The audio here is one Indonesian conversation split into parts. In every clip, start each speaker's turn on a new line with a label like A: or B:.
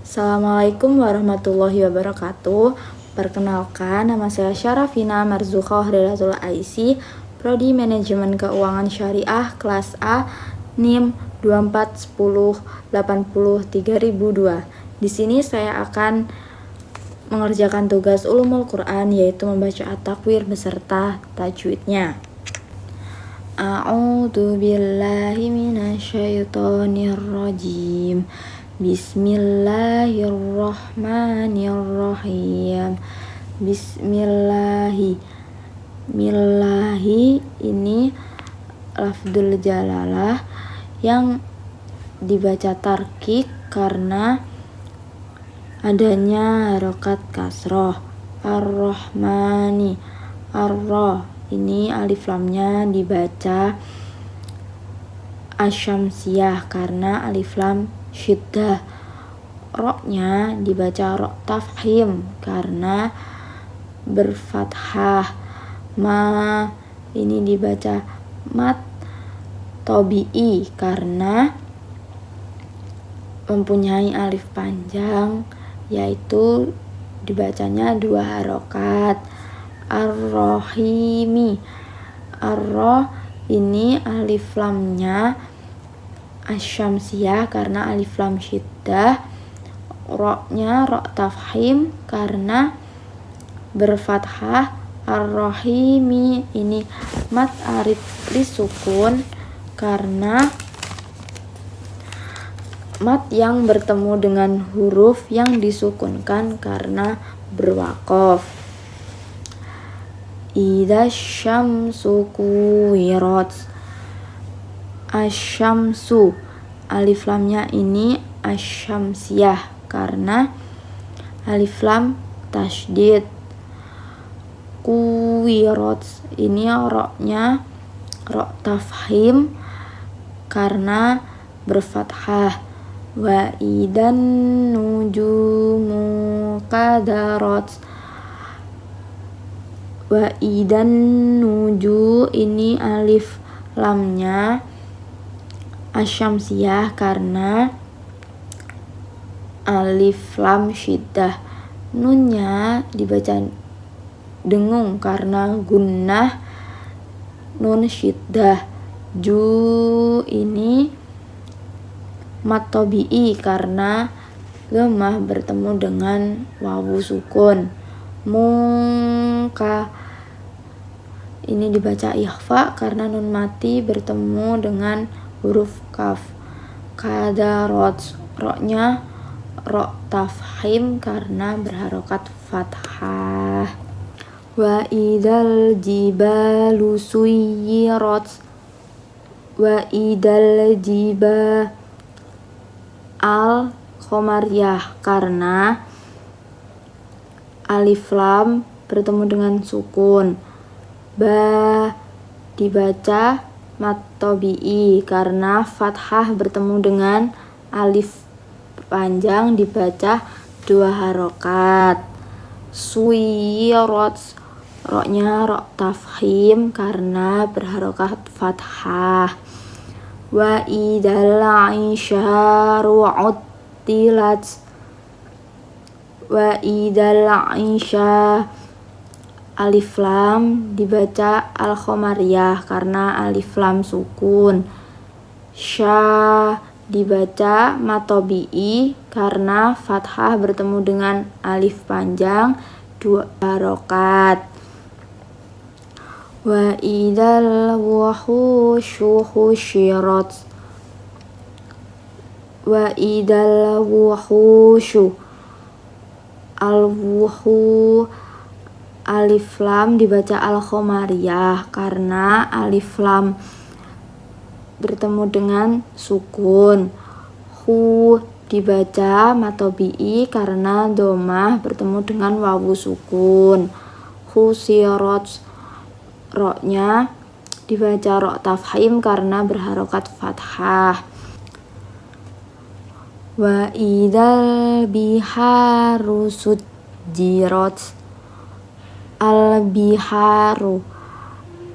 A: Assalamualaikum warahmatullahi wabarakatuh. Perkenalkan, nama saya Syarafina Marzuqah Hidayatullah Aisy, Prodi Manajemen Keuangan Syariah kelas A, NIM 2410803002. Di sini saya akan mengerjakan tugas ulumul Quran, yaitu membaca at-takwir beserta tajwidnya. A'udzu billahi minasyaitonir rajim. Bismillahirrahmanirrahim. Bismillahi. Millahi ini lafdzul jalalah yang dibaca tarkik karena adanya harokat kasroh. Ar-Rahmani. Ar-Ra ini alif lamnya dibaca asyamsiyah karena alif lam syiddah. Roknya dibaca rok tafhim karena berfathah. Ma ini dibaca mat tobi'i karena mempunyai alif panjang, yaitu dibacanya 2 harokat. Ar-Rahimi. Ar-Ra ini alif lamnya asyamsiyah karena alif lam syiddah. Roknya rok tafhim karena berfathah. Ar-Rahimi ini mat arid lisukun karena mat yang bertemu dengan huruf yang disukunkan karena berwaqaf. Idza syamsu kuwirat. Asyamsu alif lamnya ini asyamsiyah karena alif lam tasydid. Kuwirat ini roknya rok tafhim karena berfathah. Wa idan nujumu qadarat. Wa idan nuju ini alif lamnya asyamsiyah karena alif lam syiddah. Nunnya dibaca dengung karena gunnah nun syiddah. Ju ini mat tobi'i karena lemah bertemu dengan wawu sukun. Mungka ini dibaca ikhfa karena nun mati bertemu dengan huruf kaf. Qadarot roknya rok tafhim karena berharokat fathah. Wa idal jibalu suyirat. Wa idal jiba al khomariyah karena alif lam bertemu dengan sukun. Ba dibaca mat tobi'i karena fathah bertemu dengan alif panjang dibaca 2 harokat. Suyirat roknya rok tafhim karena berharokat fathah. Wa idal isyaru uttilat. Wa idal isya alif lam dibaca al-khomariyah karena alif lam sukun. Sya dibaca matobi'i karena fathah bertemu dengan alif panjang 2 harokat. Wa idal wuhusyu husyirat. Wa idal wuhusyu al-wuhu alif lam dibaca al-khomariyah karena alif lam bertemu dengan sukun. Hu dibaca matobi'i karena domah bertemu dengan wawu sukun. Husirat roknya dibaca rok tafhim karena berharokat fathah. Wa idal biharu sujjirat. Al-biharu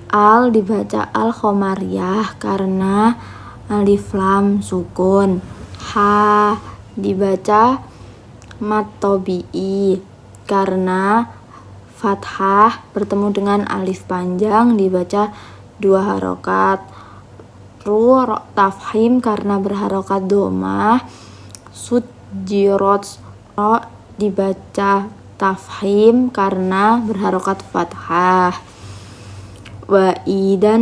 A: al dibaca al-khomariyah karena alif lam sukun. Ha dibaca mat tabi'i karena fathah bertemu dengan alif panjang dibaca 2 harokat. Ro tafhim karena berharokat domah. Sujjirat ro dibaca tafhim karena berharokat fathah. Wa idan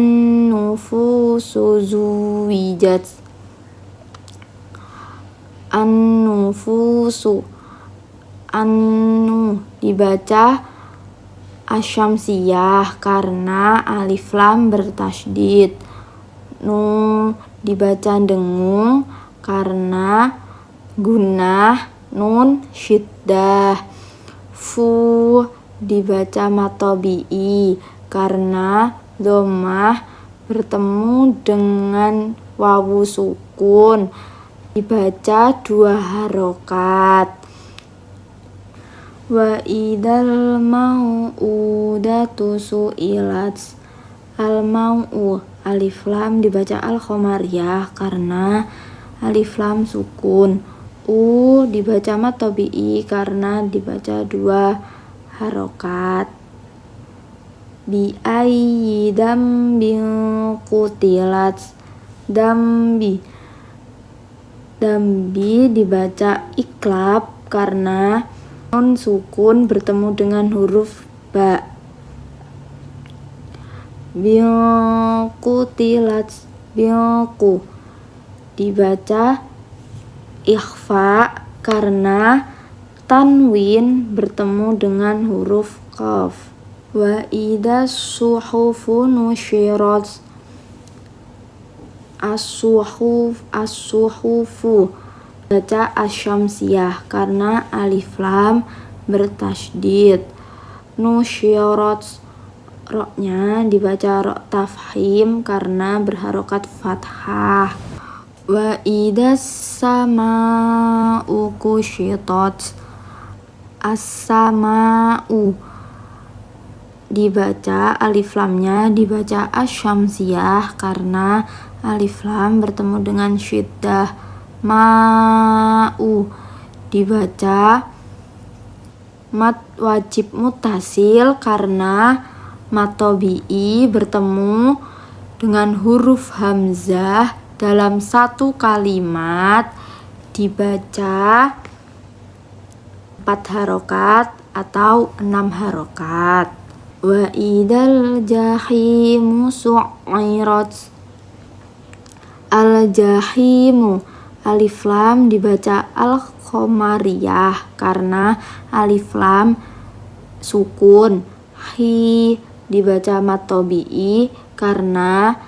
A: nufusu zuwijat. An-nufusu anu dibaca asyamsiyah karena alif lam bertasydid. Nu dibaca dengung karena gunnah nun syiddah. Fu dibaca mat tabi'i karena dhammah bertemu dengan wawu sukun dibaca 2 harokat. Wa idal mau'udatu su'ilat. Al mau'u alif lam dibaca al-khomariyah karena alif lam sukun. U dibaca mat tabi'i karena dibaca 2 harokat. Bi ayyi dambin qutilat. Dambi dibaca iklab karena nun sukun bertemu dengan huruf ba. Qutilat bilqu dibaca ikhfa karena tanwin bertemu dengan huruf qaf. Wa idza suhufu nusyirat. As-suhufu baca asyamsiyah karena alif lam bertasydid. Nusyirat ro-nya dibaca ro tafhim karena berharokat fathah. Wa idas sama'u kusyitat. As-sama'u dibaca alif lamnya dibaca asyamsiyah karena alif lam bertemu dengan syiddah. Ma'u dibaca mat wajib muttasil karena mat tabi'i bertemu dengan huruf hamzah dalam satu kalimat dibaca 4 harokat atau 6 harokat. Wa idal jahimu su'irat. Al-jahimu alif lam dibaca al-khomariyah karena alif lam sukun. Hi dibaca mat tabi'i karena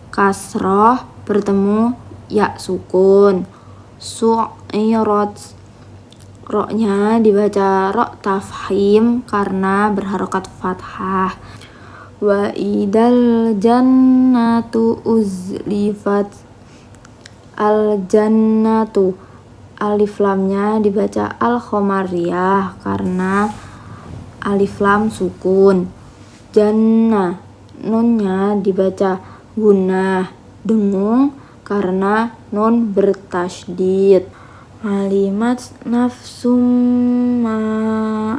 A: kasroh bertemu ya sukun. Su'irat ro-nya dibaca ro tafhim karena berharokat fathah. Wa idal jannatu uzlifat. Al jannatu alif lamnya dibaca al-khomariyah karena alif lam sukun. Jannah nunnya dibaca gunnah dengung karena nun bertasydid. Alimat nafsum ma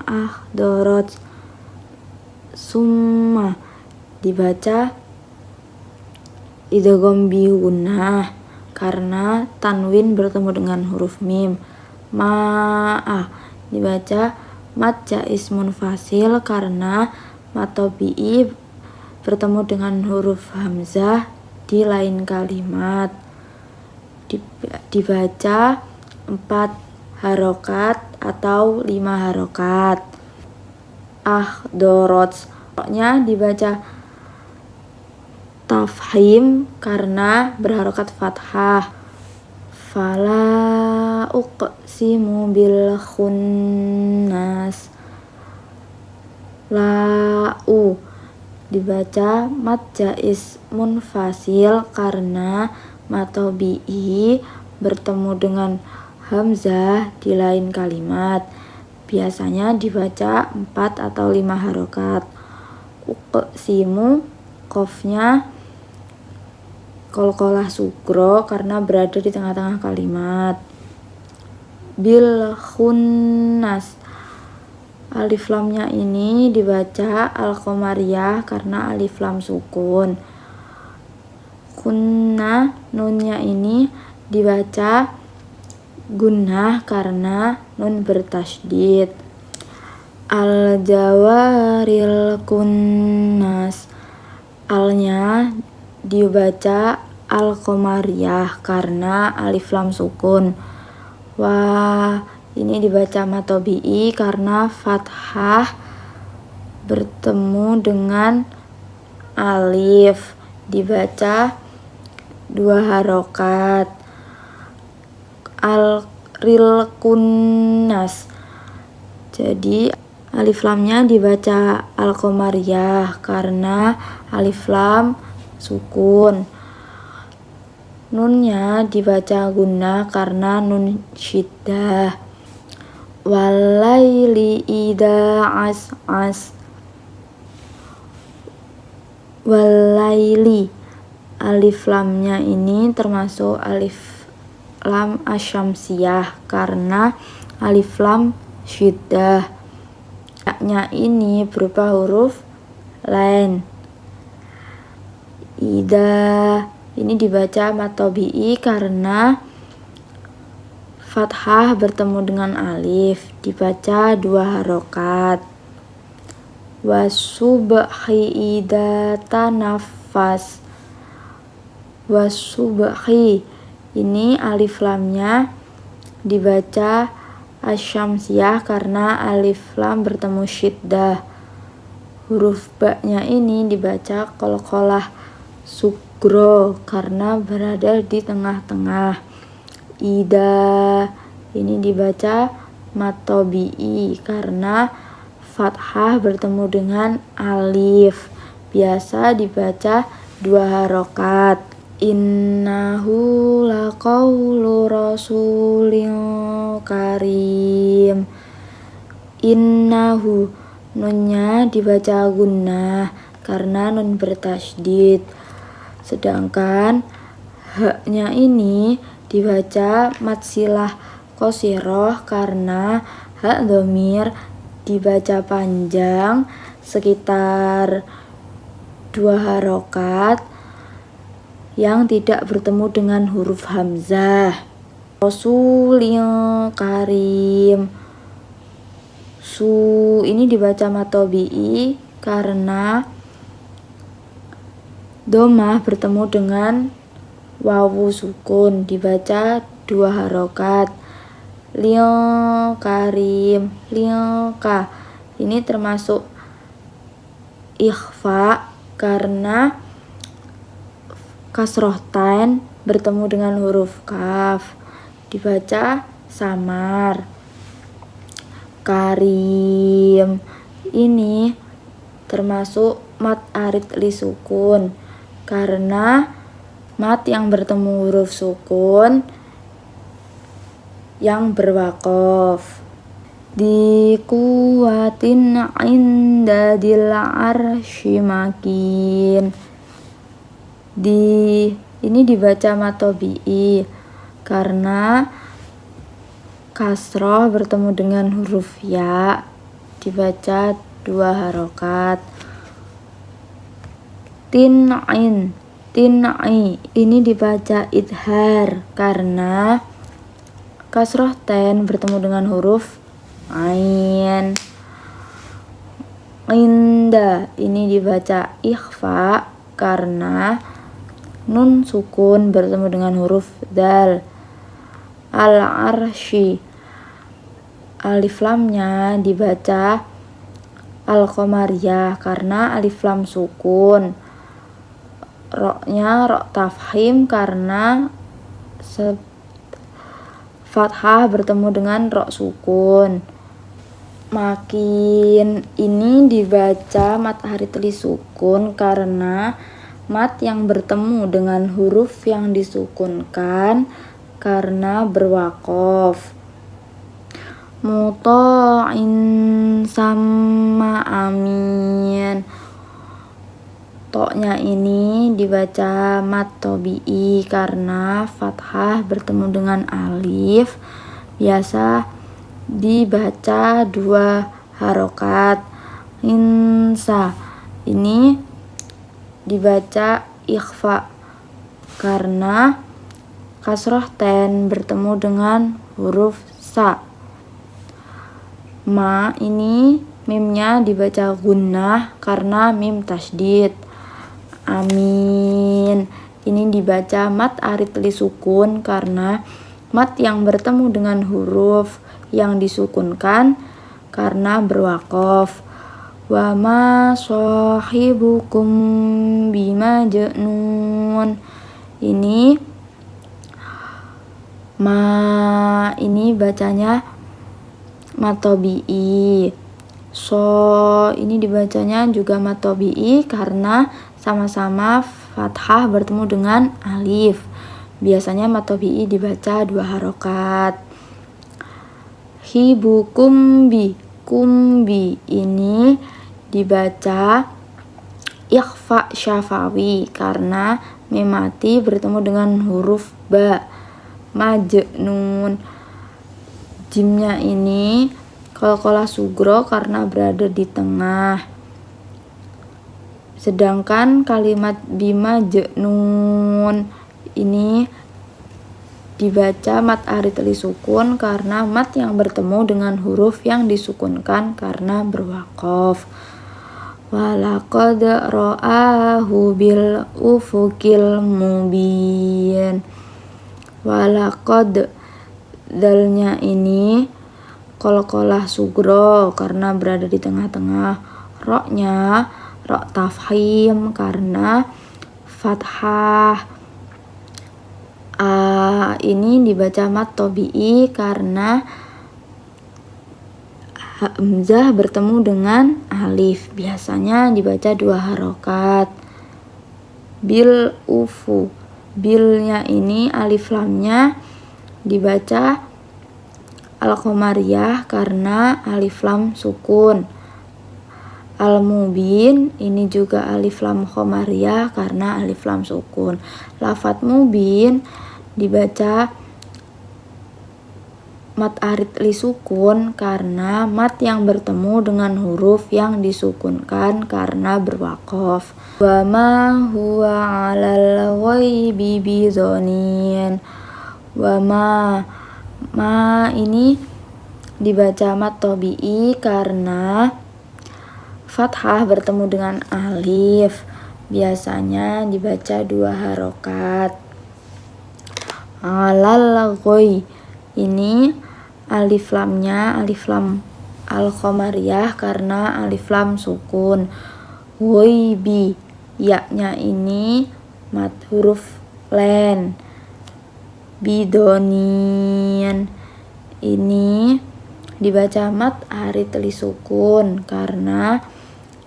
A: ahdarat. Summa dibaca idgham bi gunnah karena tanwin bertemu dengan huruf mim. Ma'ah dibaca mat jaiz munfasil karena mat tabi'i bertemu dengan huruf hamzah di lain kalimat. Dibaca 4 harokat atau 5 harokat. Ahdarat nya dibaca tafhim karena berharokat fathah. Fala uqsimu bil khunnas. La'u dibaca mat jaiz munfasil karena mat tabi'i bertemu dengan hamzah di lain kalimat. Biasanya dibaca 4 atau 5 harokat. Uqsimu qafnya qalqalah sugro karena berada di tengah-tengah kalimat. bil khunnas. Alif lamnya ini dibaca al-qamariyah karena alif lam sukun. Kunna, nunnya ini dibaca gunnah karena nun bertasydid. Al-jawaril kunnas, alnya dibaca al-qamariyah karena alif lam sukun. Wah, ini dibaca matobi'i karena fathah bertemu dengan alif, dibaca 2 harokat. Al-ril kunnas, jadi alif lamnya dibaca al-qamariyah karena alif lam sukun. Nunnya dibaca gunnah karena nun syiddah. Walaili idza as'as. Walaili, alif lamnya ini termasuk alif lam asyamsiyah karena alif lam syiddah. Ya-nya ini berupa huruf lain. Idza, ini dibaca matobi'i karena fathah bertemu dengan alif, dibaca 2 harokat. Wasubhi idza tanaffas. Wasubhi, ini alif lamnya dibaca asyamsiyah karena alif lam bertemu syiddah. Huruf ba-nya ini dibaca qalqalah sugro karena berada di tengah-tengah. Ida, ini dibaca matobi'i karena fathah bertemu dengan alif, biasa dibaca 2 harokat. Innahu laqaulu rasulin karim. Innahu, nunnya dibaca gunnah karena nun bertasydid. Sedangkan ha-nya ini dibaca matsilah qosirah karena ha dhamir dibaca panjang sekitar 2 harokat yang tidak bertemu dengan huruf hamzah. Rasulil karim. Su, ini dibaca matobi'i karena domah bertemu dengan wawu sukun, dibaca 2 harokat. Lil karim, lilka, ini termasuk ikhfa karena kasroh tain bertemu dengan huruf kaf, dibaca samar. Karim, ini termasuk mat arid li sukun karena mat yang bertemu huruf sukun yang berwakof. Di kuwatin inda dil arsy makin. Di, ini dibaca matobi'i karena kasroh bertemu dengan huruf ya, dibaca 2 harokat. Tin'in, tin'i, ini dibaca idhar karena kasroh ten bertemu dengan huruf ain. Inda, ini dibaca ikhfa karena nun sukun bertemu dengan huruf dal. Al-arsy, alif lamnya dibaca al-qamariyah karena alif lam sukun. Ro-nya ro tafhim karena fathah bertemu dengan ro sukun. Makin, ini dibaca mat harid li sukun karena mat yang bertemu dengan huruf yang disukunkan karena berwakof. Muta'in sama amin. To-nya ini dibaca mat tobi'i karena fathah bertemu dengan alif, biasa dibaca 2 harokat. Insa ini dibaca ikhfa karena kasroh ten bertemu dengan huruf sa. Ma ini mimnya dibaca gunnah karena mim tasydid. Amin ini dibaca mat arid li sukun karena mat yang bertemu dengan huruf yang disukunkan karena berwaqaf. Wa ma sahibukum bimajnun ini ma ini bacanya matobi'i. So ini dibacanya juga matobi'i karena sama-sama fathah bertemu dengan alif. Biasanya matobi'i dibaca 2 harokat. Hibu kumbi ini dibaca ikhfa syafawi karena memati bertemu dengan huruf ba. Majnun jimnya ini qalqalah sugro karena berada di tengah. Sedangkan kalimat bimajnun ini dibaca mat arid li sukun karena mat yang bertemu dengan huruf yang disukunkan karena berwaqaf. Walaqad ra'ahu bil ufuqil mubin. Walaqad dalnya ini qalqalah sugro karena berada di tengah-tengah. Roknya rok tafhim karena fathah. Ini dibaca mat tobi'i karena hamzah bertemu dengan alif. Biasanya dibaca 2 harokat. Bil ufu bilnya ini alif lamnya dibaca al-qamariyah karena alif lam sukun. Al-mubin ini juga alif lam qamariyah karena alif lam sukun. Lafat mubin dibaca mat arid li sukun karena mat yang bertemu dengan huruf yang disukunkan karena berwaqaf. Wa ma huwa 'alal ghaibi bidhanin. Wa ma ini dibaca mat tobi'i karena fathah bertemu dengan alif. Biasanya dibaca 2 harokat. Alal ghoi ini alif lamnya alif lam al-qamariyah karena alif lam sukun. Ghaibi ya-nya ini mat huruf len. Bidonin ini dibaca mat arid li sukun karena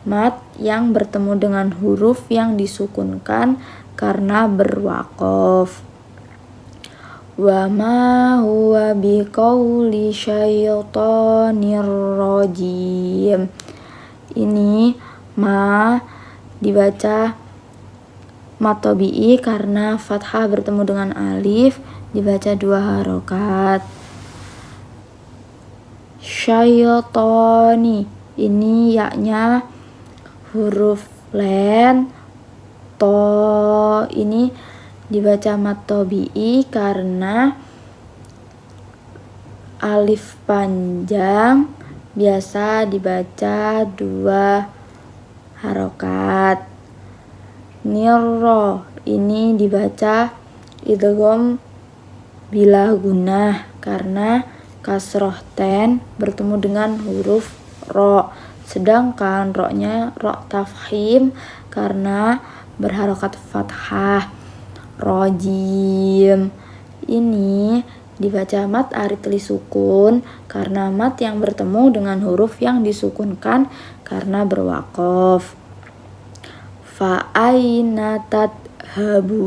A: mat yang bertemu dengan huruf yang disukunkan karena berwaqaf. Wa ma huwa biqauli syaitonir rajim. Ini ma dibaca mat tobi'i karena fathah bertemu dengan alif, dibaca 2 harokat. Syaitoni ini ya-nya huruf len. To ini dibaca mat tobi'i karena alif panjang, biasa dibaca 2 harokat. Nirro ini dibaca idgham bila gunnah karena kasroh ten bertemu dengan huruf ro. Sedangkan roknya rok tafhim karena berharokat fathah. Rojim ini dibaca mat arid li sukun karena mat yang bertemu dengan huruf yang disukunkan karena berwaqaf. Fa aina tadhabun.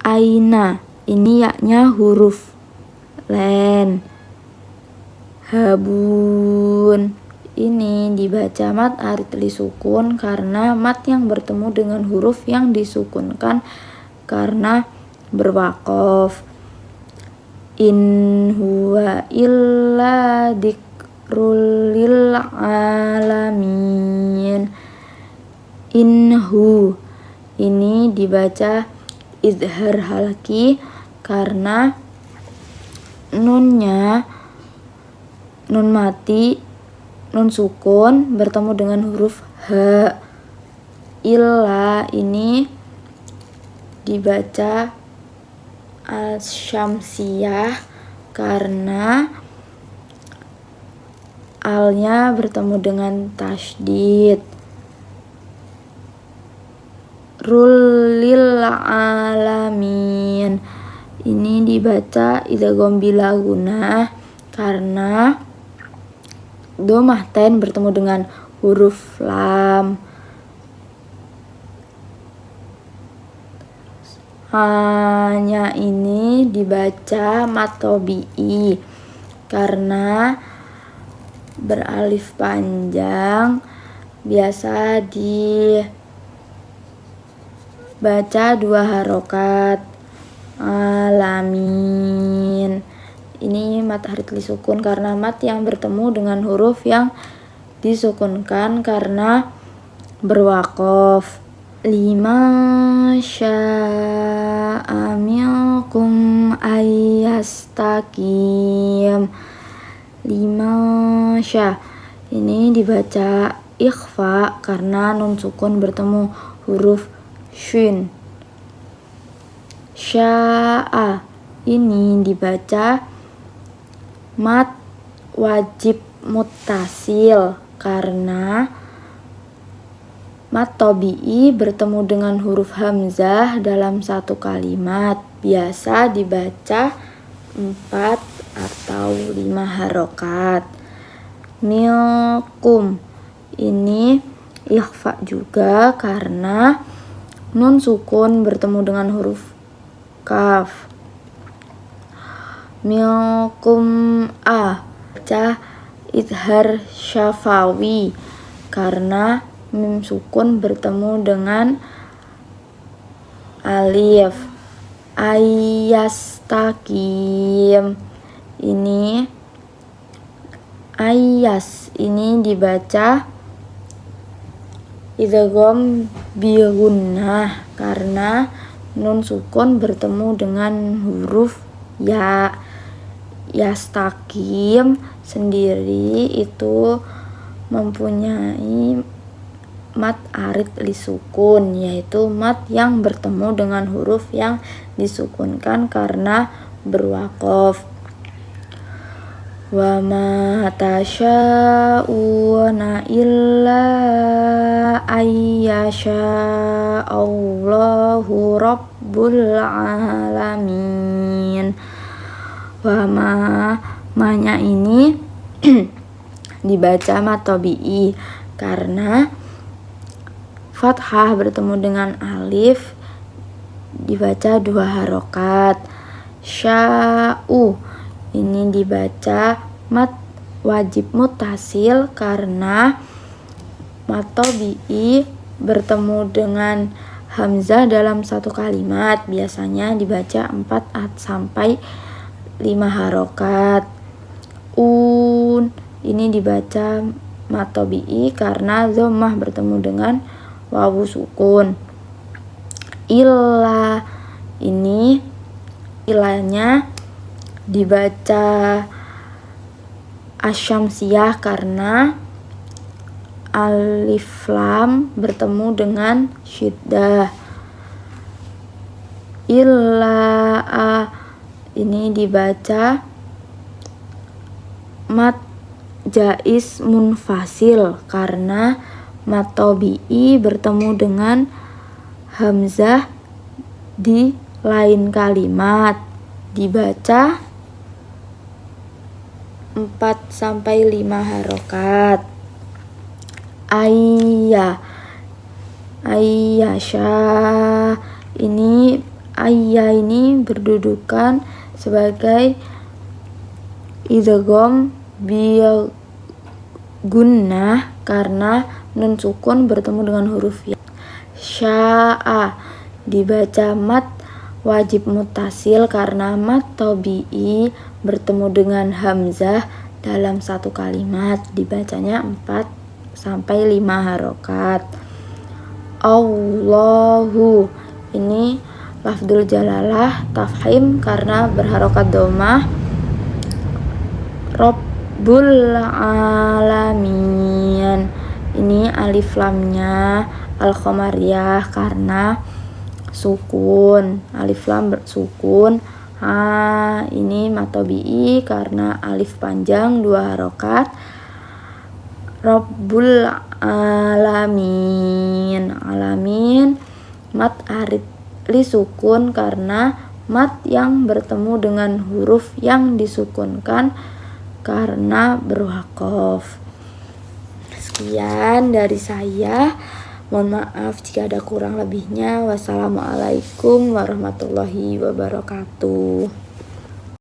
A: Aina ini ya-nya huruf len. Habun ini dibaca mat arid li sukun karena mat yang bertemu dengan huruf yang disukunkan karena berwaqaf. In huwa illa dzikrul lil alamin. Inhu ini dibaca izhar halki karena nunnya nun mati, nun sukun bertemu dengan huruf h. Illa ini dibaca al-syamsiyah karena alnya bertemu dengan tasydid. Rulil alamin ini dibaca idgham bila gunah karena dhammah tain bertemu dengan huruf lam. Hanya ini dibaca mad tabi'i karena beralif panjang biasa dibaca 2 harokat. Alamin ini mad haritli sukun karena mad yang bertemu dengan huruf yang disukunkan karena berwaqaf. Liman syaa minkum ayyastaqim. Liman syaa ini dibaca ikhfa karena nun sukun bertemu huruf shin. Syaa ini dibaca mad wajib muttasil karena mad tabi'i bertemu dengan huruf hamzah dalam satu kalimat biasa dibaca 4 atau 5 harokat. Milkum ini ikhfa juga karena nun sukun bertemu dengan huruf kaf. Milkum baca izhar syafawi karena mim sukun bertemu dengan alif. Ayyastaqim ini ayyas ini dibaca idgham bi gunnah karena nun sukun bertemu dengan huruf ya. Yastaqim sendiri itu mempunyai mad arid li sukun, yaitu mad yang bertemu dengan huruf yang disukunkan karena berwaqaf. Wa ma tasya'una illa ayyasha Allahu rabbul alamin. Wa ma-nya ini dibaca mad tabi'i karena fathah bertemu dengan alif dibaca 2 harokat. Sya'u ini dibaca mad wajib muttasil karena mad tabi'i bertemu dengan hamzah dalam satu kalimat biasanya dibaca 4 sampai 5 harokat. Ini dibaca mad tabi'i karena dhammah bertemu dengan wawu sukun. Illa ini ilanya dibaca asyamsiyah karena alif lam bertemu dengan syiddah. Illa ini dibaca mad jaiz munfasil karena mad tabi'i bertemu dengan hamzah di lain kalimat dibaca 4 sampai 5 harokat. Ayyasha ini ayya ini berdudukan sebagai idgham bi gunnah karena nun sukun bertemu dengan huruf ya. Sya'a dibaca mad Wajib muttasil karena mat tabi'i bertemu dengan hamzah dalam satu kalimat dibacanya 4 sampai 5 harokat. Allahu ini lafdzul jalalah tafhim karena berharokat dhammah. Rabbul alamin ini alif lamnya al-qamariyah karena sukun, alif lam bersukun. Ini matobi'i karena alif panjang 2 harokat. Rabbul alamin, alamin mat arid li sukun karena mat yang bertemu dengan huruf yang disukunkan karena berwaqaf. Sekian dari saya. Mohon maaf jika ada kurang lebihnya. Wassalamualaikum warahmatullahi wabarakatuh.